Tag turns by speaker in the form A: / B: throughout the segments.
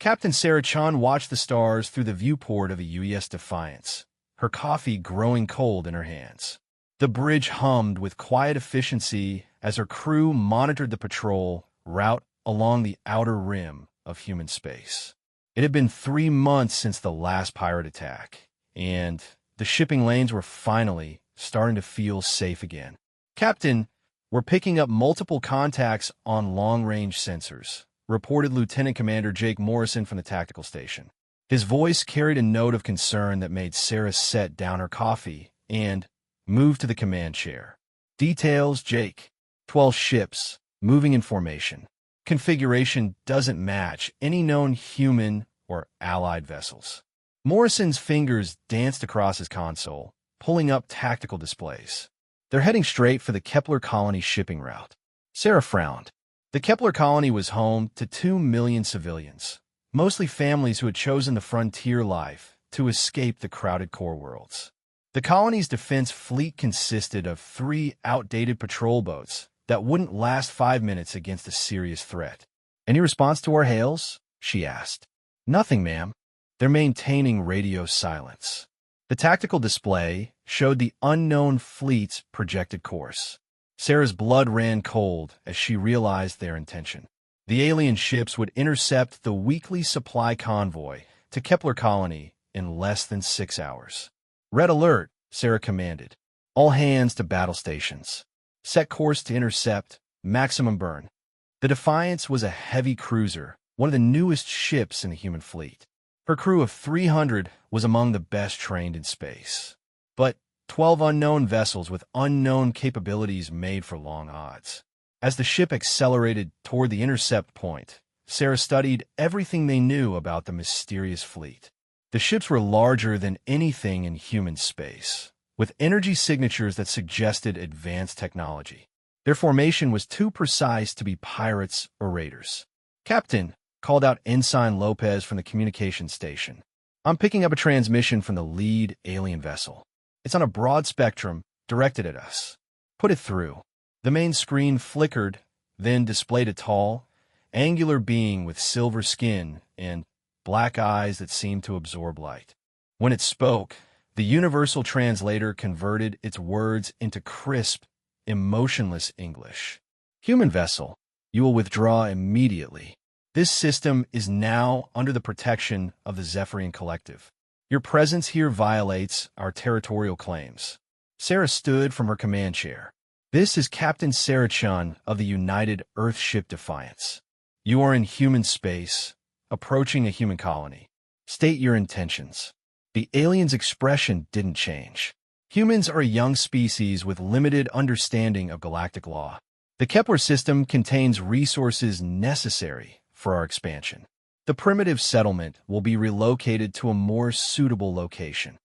A: Captain Sarah Chan watched the stars through the viewport of a UES Defiance, her coffee growing cold in her hands. The bridge hummed with quiet efficiency as her crew monitored the patrol route along the outer rim of human space. It had been 3 months since the last pirate attack, and the shipping lanes were finally starting to feel safe again. Captain, we're picking up multiple contacts on long-range sensors, reported Lieutenant Commander Jake Morrison from the tactical station. His voice carried a note of concern that made Sarah set down her coffee and move to the command chair. Details, Jake. 12 ships, moving in formation. Configuration doesn't match any known human or allied vessels. Morrison's fingers danced across his console, pulling up tactical displays. They're heading straight for the Kepler colony shipping route. Sarah frowned. The Kepler colony was home to 2 million civilians, mostly families who had chosen the frontier life to escape the crowded core worlds. The colony's defense fleet consisted of 3 outdated patrol boats that wouldn't last 5 minutes against a serious threat. Any response to our hails? She asked. Nothing, ma'am. They're maintaining radio silence. The tactical display showed the unknown fleet's projected course. Sarah's blood ran cold as she realized their intention. The alien ships would intercept the weekly supply convoy to Kepler colony in less than 6 hours. Red alert, Sarah commanded. All hands to battle stations. Set course to intercept, maximum burn. The Defiance was a heavy cruiser, one of the newest ships in the human fleet. Her crew of 300 was among the best trained in space. But 12 unknown vessels with unknown capabilities made for long odds. As the ship accelerated toward the intercept point, Sarah studied everything they knew about the mysterious fleet. The ships were larger than anything in human space, with energy signatures that suggested advanced technology. Their formation was too precise to be pirates or raiders. Captain, called out Ensign Lopez from the communications station. I'm picking up a transmission from the lead alien vessel. It's on a broad spectrum, directed at us. Put it through. The main screen flickered, then displayed a tall, angular being with silver skin and black eyes that seemed to absorb light. When it spoke, the universal translator converted its words into crisp, emotionless English. Human vessel, you will withdraw immediately. This system is now under the protection of the Zephyrian Collective. Your presence here violates our territorial claims. Sarah stood from her command chair. This is Captain Sarah Chun of the United Earthship Defiance. You are in human space, approaching a human colony. State your intentions. The alien's expression didn't change. Humans are a young species with limited understanding of galactic law. The Kepler system contains resources necessary for our expansion. The primitive settlement will be relocated to a more suitable location.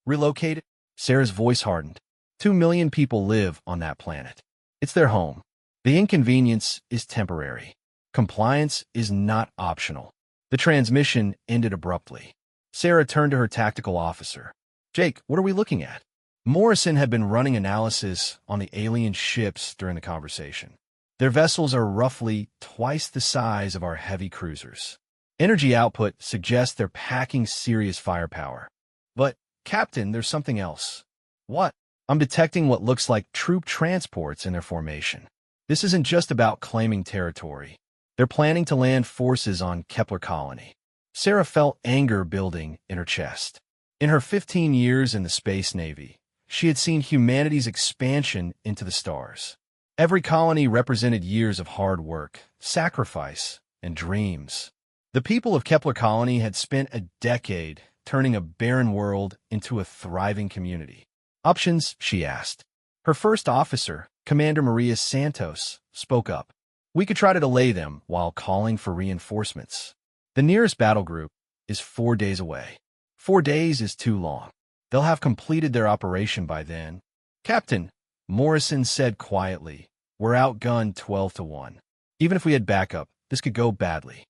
A: Relocated? Sarah's voice hardened. 2 million people live on that planet. It's their home. The inconvenience is temporary. Compliance is not optional. The transmission ended abruptly. Sarah turned to her tactical officer. Jake, what are we looking at? Morrison had been running analysis on the alien ships during the conversation. Their vessels are roughly twice the size of our heavy cruisers. Energy output suggests they're packing serious firepower. But, Captain, there's something else. What? I'm detecting what looks like troop transports in their formation. This isn't just about claiming territory. They're planning to land forces on Kepler colony. Sarah felt anger building in her chest. In her 15 years in the Space Navy, she had seen humanity's expansion into the stars. Every colony represented years of hard work, sacrifice, and dreams. The people of Kepler colony had spent a decade turning a barren world into a thriving community. Options, she asked. Her first officer, Commander Maria Santos, spoke up. We could try to delay them while calling for reinforcements. The nearest battle group is 4 days away. 4 days is too long. They'll have completed their operation by then. Captain, Morrison said quietly, we're outgunned 12-1. Even if we had backup, this could go badly.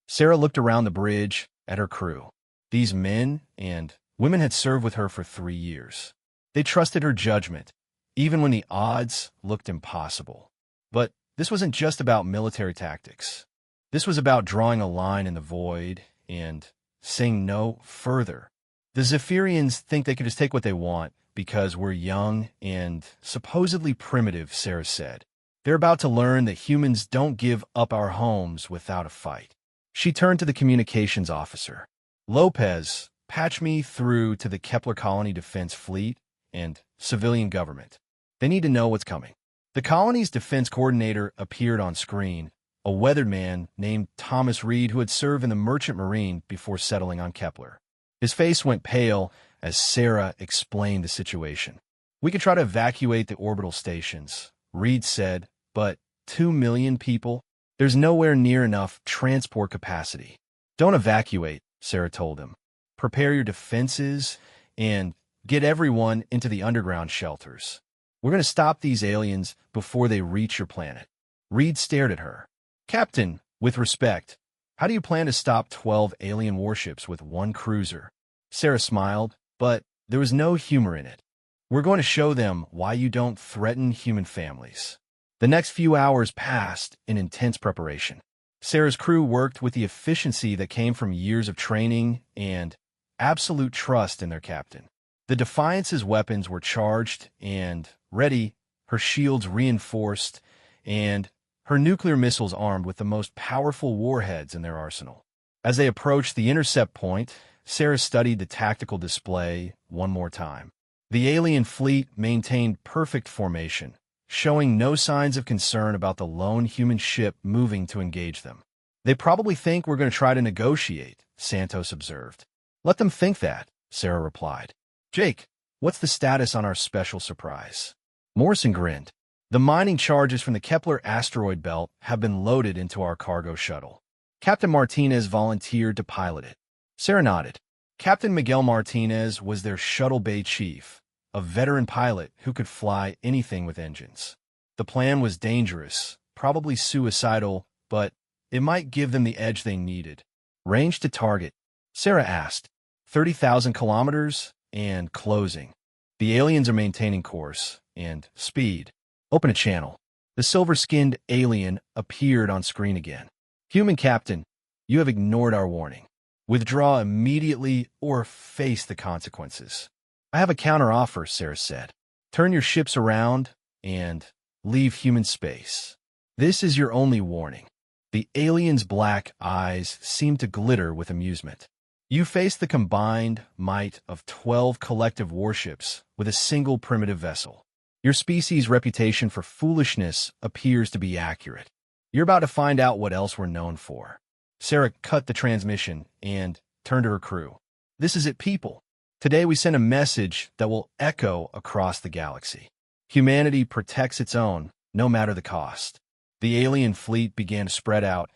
A: Sarah looked around the bridge at her crew. These men and women had served with her for 3 years. They trusted her judgment, even when the odds looked impossible. But this wasn't just about military tactics. This was about drawing a line in the void and saying no further. The Zephyrians think they can just take what they want because we're young and supposedly primitive, Sarah said. They're about to learn that humans don't give up our homes without a fight. She turned to the communications officer. Lopez, patch me through to the Kepler Colony Defense Fleet and civilian government. They need to know what's coming. The colony's defense coordinator appeared on screen, a weathered man named Thomas Reed who had served in the Merchant Marine before settling on Kepler. His face went pale as Sarah explained the situation. We could try to evacuate the orbital stations, Reed said, but 2 million people? There's nowhere near enough transport capacity. Don't evacuate, Sarah told him. Prepare your defenses and get everyone into the underground shelters. We're going to stop these aliens before they reach your planet. Reed stared at her. Captain, with respect, how do you plan to stop 12 alien warships with one cruiser? Sarah smiled, but there was no humor in it. We're going to show them why you don't threaten human families. The next few hours passed in intense preparation. Sarah's crew worked with the efficiency that came from years of training and absolute trust in their captain. The Defiance's weapons were charged and ready, her shields reinforced, and her nuclear missiles armed with the most powerful warheads in their arsenal. As they approached the intercept point, Sarah studied the tactical display one more time. The alien fleet maintained perfect formation, showing no signs of concern about the lone human ship moving to engage them. They probably think we're going to try to negotiate, Santos observed. Let them think that, Sarah replied. Jake, what's the status on our special surprise? Morrison grinned. The mining charges from the Kepler asteroid belt have been loaded into our cargo shuttle. Captain Martinez volunteered to pilot it. Sarah nodded. Captain Miguel Martinez was their shuttle bay chief, a veteran pilot who could fly anything with engines. The plan was dangerous, probably suicidal, but it might give them the edge they needed. Range to target, Sarah asked. 30,000 kilometers and closing. The aliens are maintaining course and speed. Open a channel. The silver-skinned alien appeared on screen again. Human captain, you have ignored our warning. Withdraw immediately or face the consequences. I have a counter-offer, Sarah said. Turn your ships around and leave human space. This is your only warning. The alien's black eyes seemed to glitter with amusement. You face the combined might of 12 collective warships with a single primitive vessel. Your species' reputation for foolishness appears to be accurate. You're about to find out what else we're known for. Sarah cut the transmission and turned to her crew. This is it, people. Today we send a message that will echo across the galaxy. Humanity protects its own, no matter the cost. The alien fleet began to spread out,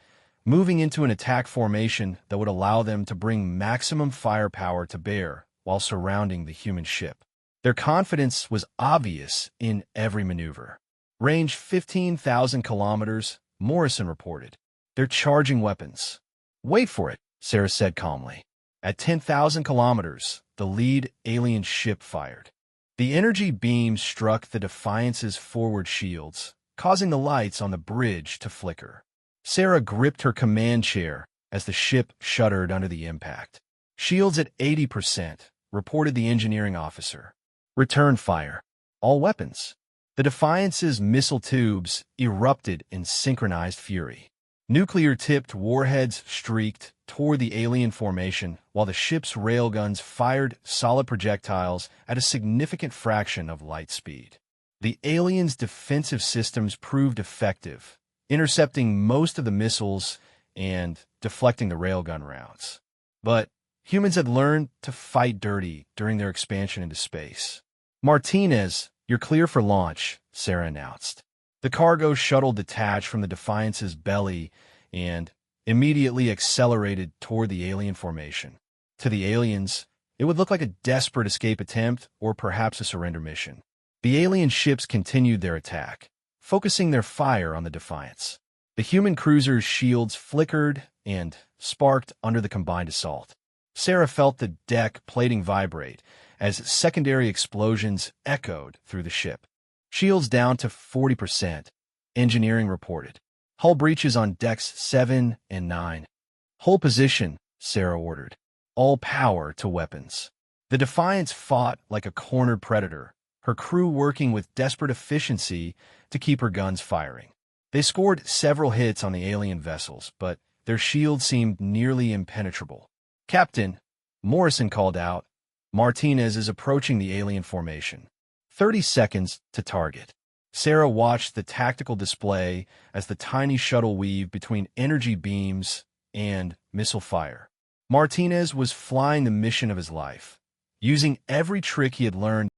A: moving into an attack formation that would allow them to bring maximum firepower to bear while surrounding the human ship. Their confidence was obvious in every maneuver. Range 15,000 kilometers, Morrison reported. They're charging weapons. Wait for it, Sarah said calmly. At 10,000 kilometers, the lead alien ship fired. The energy beam struck the Defiance's forward shields, causing the lights on the bridge to flicker. Sarah gripped her command chair as the ship shuddered under the impact. Shields at 80%, reported the engineering officer. Return fire. All weapons. The Defiance's missile tubes erupted in synchronized fury. Nuclear-tipped warheads streaked toward the alien formation, while the ship's railguns fired solid projectiles at a significant fraction of light speed. The aliens' defensive systems proved effective, intercepting most of the missiles and deflecting the railgun rounds. But humans had learned to fight dirty during their expansion into space. Martinez, you're clear for launch, Sarah announced. The cargo shuttle detached from the Defiance's belly and immediately accelerated toward the alien formation. To the aliens, it would look like a desperate escape attempt or perhaps a surrender mission. The alien ships continued their attack, focusing their fire on the Defiance. The human cruiser's shields flickered and sparked under the combined assault. Sarah felt the deck plating vibrate as secondary explosions echoed through the ship. Shields down to 40%, engineering reported. Hull breaches on decks 7 and 9. Hull position, Sarah ordered. All power to weapons. The Defiance fought like a cornered predator, her crew working with desperate efficiency to keep her guns firing. They scored several hits on the alien vessels, but their shields seemed nearly impenetrable. "Captain," Morrison called out, "Martinez is approaching the alien formation. 30 seconds to target." Sarah watched the tactical display as the tiny shuttle weaved between energy beams and missile fire. Martinez was flying the mission of his life, using every trick he had learned